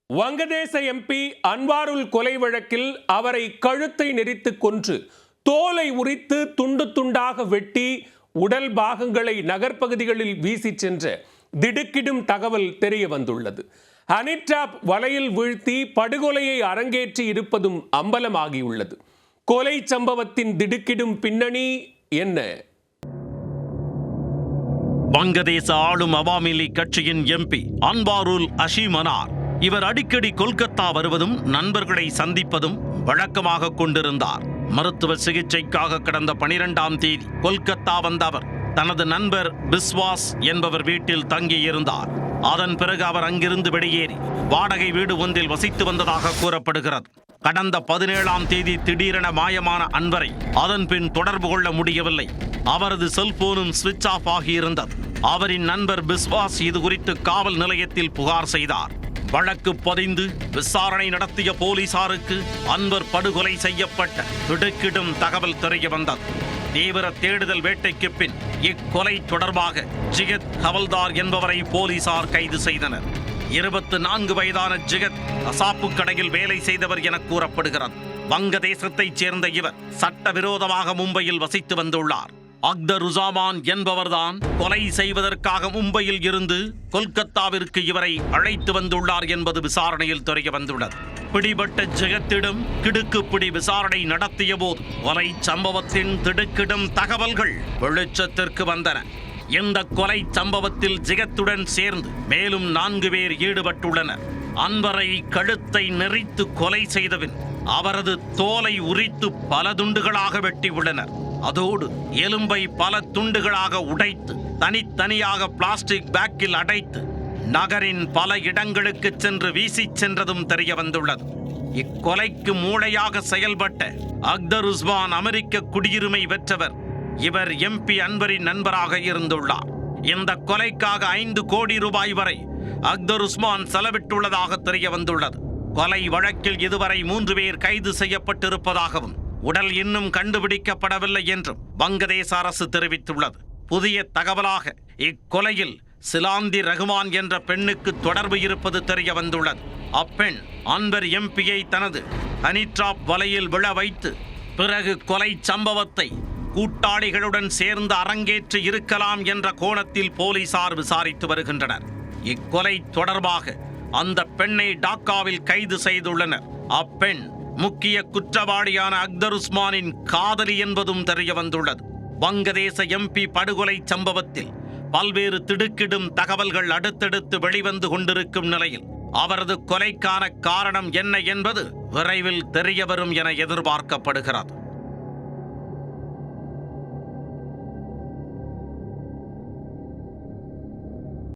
வங்கதேச எம்பி அன்வாருல் கொலை வழக்கில் அவரை கழுத்தை நெரித்து கொன்று தோலை உரித்து துண்டு துண்டாக வெட்டி உடல் பாகங்களை நகர்ப்பகுதிகளில் வீசி சென்ற திடுக்கிடும் தகவல் தெரிய வந்துள்ளது. ஹனி டிராப் வலையில் வீழ்த்தி படுகொலையை அரங்கேற்றி இருப்பதும் அம்பலமாகியுள்ளது. கொலை சம்பவத்தின் திடுக்கிடும் பின்னணி என்ன? வங்கதேச ஆளும் அவாமி லீக் கட்சியின் எம்பி அன்வாருல் அஷீமனார் இவர் அடிக்கடி கொல்கத்தா வருவதும் நண்பர்களை சந்திப்பதும் வழக்கமாக கொண்டிருந்தார். மருத்துவ சிகிச்சைக்காக கடந்த 12ஆம் தேதி கொல்கத்தா வந்த அவர் தனது நண்பர் பிஸ்வாஸ் என்பவர் வீட்டில் தங்கியிருந்தார். அதன் பிறகு அவர் அங்கிருந்து வெளியேறி வாடகை வீடு ஒன்றில் வசித்து வந்ததாக கூறப்படுகிறது. கடந்த 17ஆம் தேதி திடீரென மாயமான அன்வரை அதன் பின் தொடர்பு கொள்ள முடியவில்லை. அவரது செல்போனும் சுவிட்ச் ஆஃப் ஆகியிருந்தது. அவரின் நண்பர் பிஸ்வாஸ் இது குறித்து காவல் நிலையத்தில் புகார் செய்தார். வழக்கு பதிந்து விசாரணை நடத்திய போலீசாருக்கு அன்வர் படுகொலை செய்யப்பட்ட திடுக்கிடும் தகவல் தெரிய வந்தது. தீவிர தேடுதல் வேட்டைக்கு பின் இக்கொலை தொடர்பாக ஜிகத் ஹவல்தார் என்பவரை போலீசார் கைது செய்தனர். 24 வயதான ஜிகத் அசாப்பு கடையில் வேலை செய்தவர் என கூறப்படுகிறது. வங்கதேசத்தைச் சேர்ந்த இவர் சட்டவிரோதமாக மும்பையில் வசித்து வந்துள்ளார். அக்தருசாமான் என்பவர்தான் கொலை செய்வதற்காக மும்பையில் இருந்து கொல்கத்தாவிற்கு இவரை அழைத்து வந்துள்ளார் என்பது விசாரணையில் தெரிய வந்துள்ளது. பிடிபட்ட ஜெகத்திடம் கிடுக்குப்பிடி விசாரணை நடத்திய போது கொலை சம்பவத்தின் திடுக்கிடும் தகவல்கள் வெளிச்சத்திற்கு வந்தன. இந்த கொலை சம்பவத்தில் ஜெகத்துடன் சேர்ந்து மேலும் 4 பேர் ஈடுபட்டுள்ளனர். அன்வரை கழுத்தை நெரித்து கொலை செய்தபின் அவரது தோலை உரித்து பல துண்டுகளாக வெட்டியுள்ளனர். அதோடு எலும்பை பல துண்டுகளாக உடைத்து தனித்தனியாக பிளாஸ்டிக் பேக்கில் அடைத்து நகரின் பல இடங்களுக்கு சென்று வீசி சென்றதும் தெரிய வந்துள்ளது. இக்கொலைக்கு மூளையாக செயல்பட்ட அக்தருஸ்மான் அமெரிக்க குடியுரிமை பெற்றவர். இவர் எம்பி அன்வரின் நண்பராக இருந்துள்ளார். இந்த கொலைக்காக 5 கோடி ரூபாய் வரை அக்தருஸ்மான் செலவிட்டுள்ளதாக தெரிய வந்துள்ளது. கொலை வழக்கில் இதுவரை 3 பேர் கைது செய்யப்பட்டிருப்பதாகவும் உடல் இன்னும் கண்டுபிடிக்கப்படவில்லை என்றும் வங்கதேச அரசு தெரிவித்துள்ளது. புதிய தகவலாக இக்கொலையில் சிலாந்தி ரகுமான் என்ற பெண்ணுக்கு தொடர்பு இருப்பது தெரிய வந்துள்ளது. அப்பெண் அன்வர் எம்பியை தனது ஹனி டிராப் வலையில் விழ வைத்து பிறகு கொலை சம்பவத்தை கூட்டாளிகளுடன் சேர்ந்து அரங்கேற்றி இருக்கலாம் என்ற கோணத்தில் போலீசார் விசாரித்து வருகின்றனர். இக்கொலை தொடர்பாக அந்த பெண்ணை டாக்காவில் கைது செய்துள்ளனர். அப்பெண் முக்கிய குற்றவாளியான அக்தருஸ்மானின் காதலி என்பதும் தெரிய வந்துள்ளது. வங்கதேச எம்பி படுகொலை சம்பவத்தில் பல்வேறு திடுக்கிடும் தகவல்கள் அடுத்தடுத்து வெளிவந்து கொண்டிருக்கும் நிலையில் அவரது கொலைக்கான காரணம் என்ன என்பது விரைவில் தெரியவரும் என எதிர்பார்க்கப்படுகிறது.